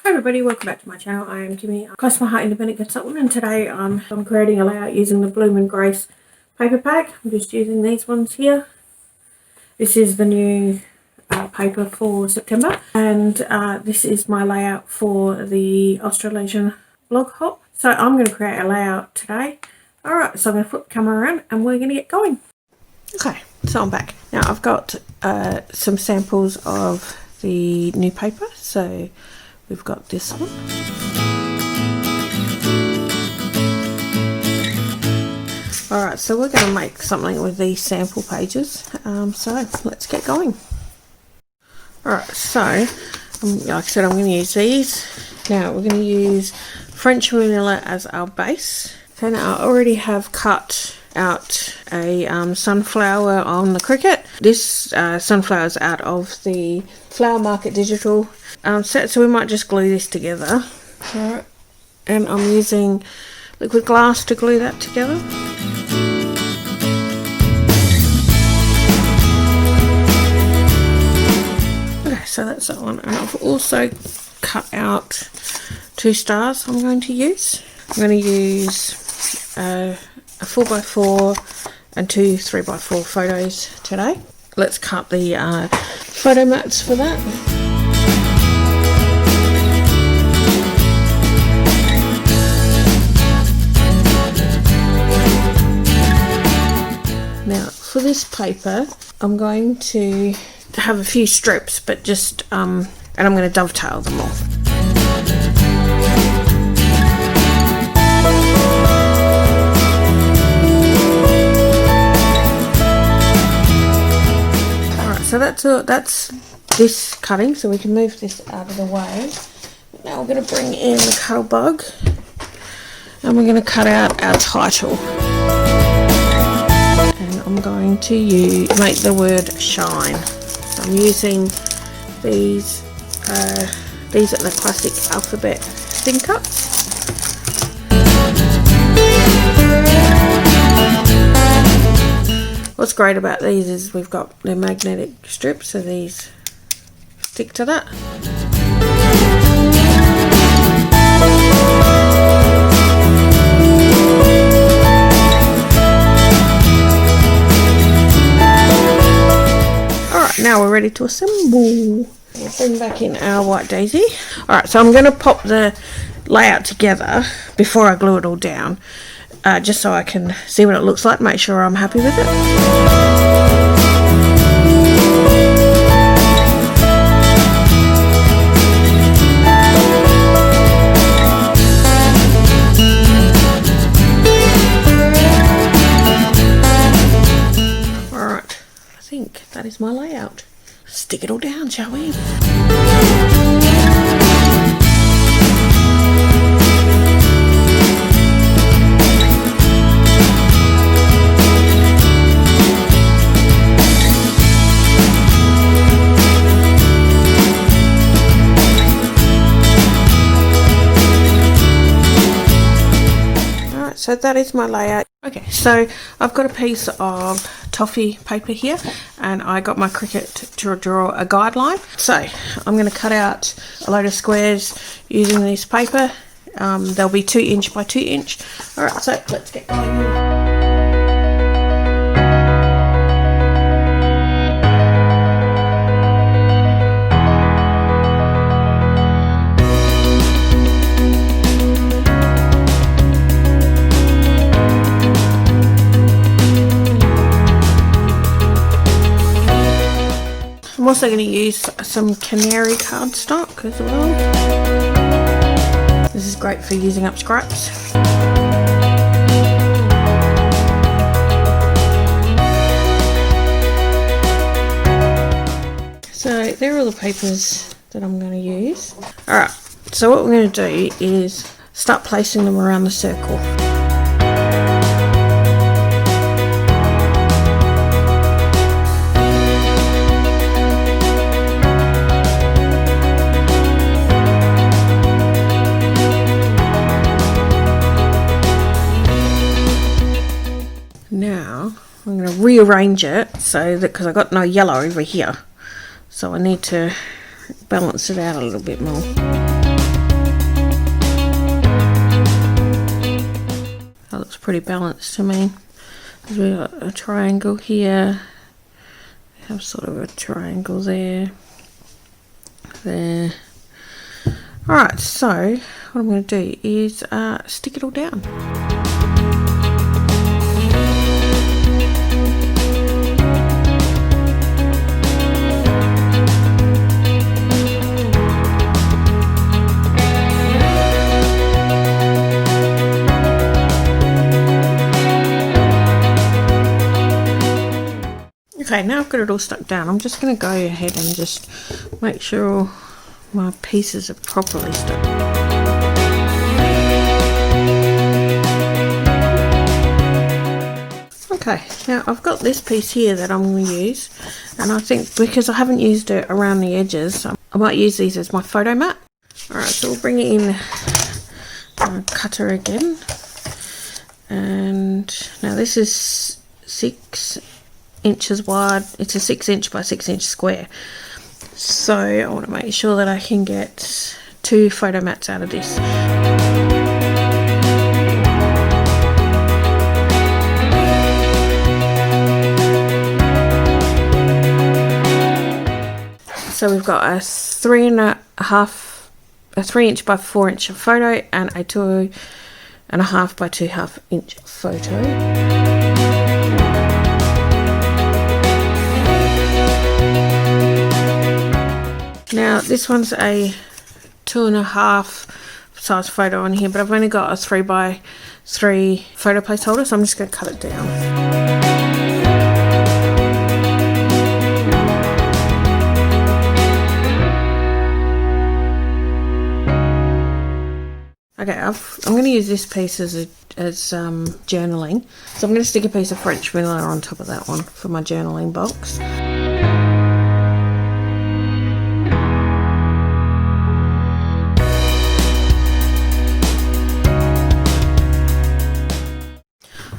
Hi everybody, welcome back to my channel. I am Kimmy, Close My Heart Independent Consultant, and today I'm creating a layout using the Bloom and Grace paper pack. I'm just using these ones here. This is the new paper for September, and this is my layout for the Australasian blog hop. So I'm going to create a layout today. Alright, so I'm going to flip the camera around and we're going to get going. Okay, so I'm back. Now I've got some samples of the new paper. So we've got this one. Alright, so we're going to make something with these sample pages. So let's get going. Alright, so like I said, I'm going to use these. Now we're going to use French vanilla as our base. So now I already have cut out a sunflower on the Cricut. This sunflower is out of the Flower Market Digital set, so we might just glue this together. Alright, and I'm using liquid glass to glue that together. Okay, so that's that one, and I've also cut out 2 stars I'm going to use. I'm going to use a 4x4 and 2 3x4 photos today. Let's cut the photo mats for that. Now for this paper I'm going to have a few strips, but just and I'm going to dovetail them all. So that's this cutting, so we can move this out of the way. Now we're going to bring in the cuddle bug and we're going to cut out our title. And I'm going to make the word shine. So I'm using these are the classic alphabet thin cuts. What's great about these is we've got the magnetic strips, so these stick to that. Alright, now we're ready to assemble. We'll bring back in our white daisy. Alright, so I'm going to pop the layout together before I glue it all down. Just so I can see what it looks like, make sure I'm happy with it. Alright, I think that is my layout. Stick it all down, shall we? So that is my layout. Okay, so I've got a piece of toffee paper here, and I got my Cricut to draw a guideline. So I'm going to cut out a load of squares using this paper. They'll be 2 inch by 2 inch. Alright, so let's get going. I'm also going to use some canary cardstock as well. This is great for using up scraps. So there are all the papers that I'm going to use. Alright, so what we're going to do is start placing them around the circle. Now I'm going to rearrange it so that, because I got no yellow over here, so I need to balance it out a little bit more. looks pretty balanced to me. We've got a triangle here. We have sort of a triangle there. There. Alright, so what I'm going to do is stick it all down. Okay, now I've got it all stuck down. I'm just going to go ahead and just make sure all my pieces are properly stuck. Okay, now I've got this piece here that I'm going to use, and I think because I haven't used it around the edges, I might use these as my photo mat. Alright, so we'll bring it in cutter again, and now this is 6 inches wide. It's a 6 inch by 6 inch square, so I want to make sure that I can get 2 photo mats out of this. So we've got a 3 inch by 4 inch photo and a 2.5 by 2.5 inch photo. Now this one's a 2.5 size photo on here, but I've only got a 3 by 3 photo placeholder, so I'm just going to cut it down. Okay, I'm going to use this piece as journaling, so I'm going to stick a piece of French vanilla on top of that one for my journaling box.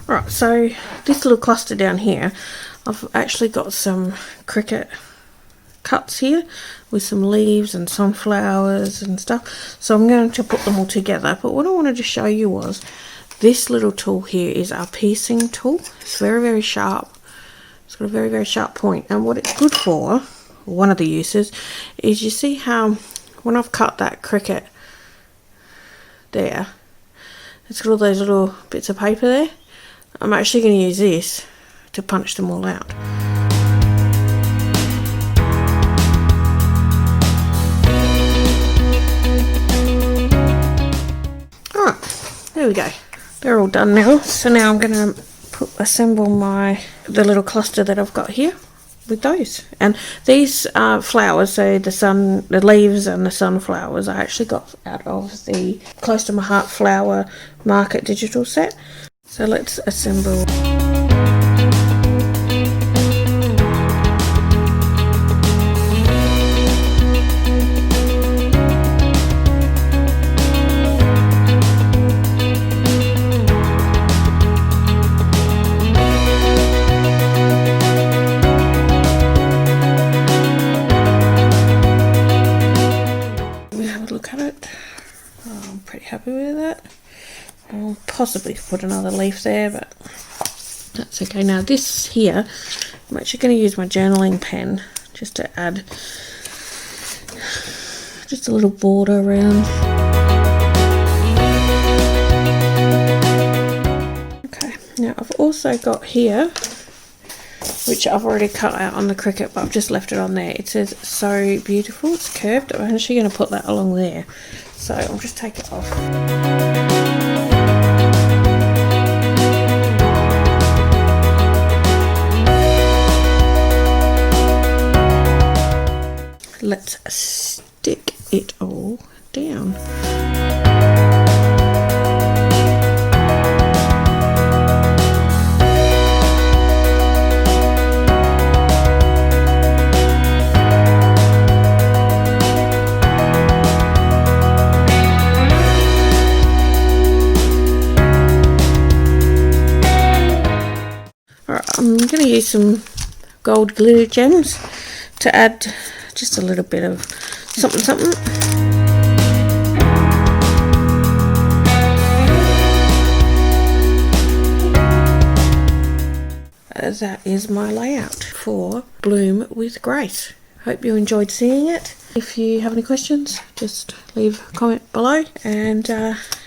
Right, so this little cluster down here, I've actually got some cricket cuts here with some leaves and sunflowers and stuff, so I'm going to put them all together. But what I wanted to show you was this little tool here is our piecing tool. It's very, very sharp. It's got a very, very sharp point, and what it's good for, one of the uses, is you see how when I've cut that cricket there, it's got all those little bits of paper there. I'm actually going to use this to punch them all out. Alright, there we go. They're all done now. So now I'm going to assemble the little cluster that I've got here with those. And these flowers, so the leaves and the sunflowers, I actually got out of the Close to My Heart Flower Market digital set. So let's assemble. We have a look at it. I'm pretty happy with that. I'll possibly put another leaf there, but that's okay. Now this here, I'm actually going to use my journaling pen just to add just a little border around. Okay, now I've also got here, which I've already cut out on the cricket, but I've just left it on there. It says "So Beautiful." It's curved. I'm actually going to put that along there, so I'll just take it off. Let's stick it all down. Alright, I'm going to use some gold glitter gems to add just a little bit of something. that is my layout for Bloom with Grace. Hope you enjoyed seeing it. If you have any questions, just leave a comment below, and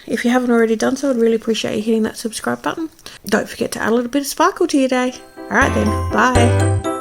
if you haven't already done so, I'd really appreciate you hitting that subscribe button. Don't forget to add a little bit of sparkle to your day. Alright then, bye.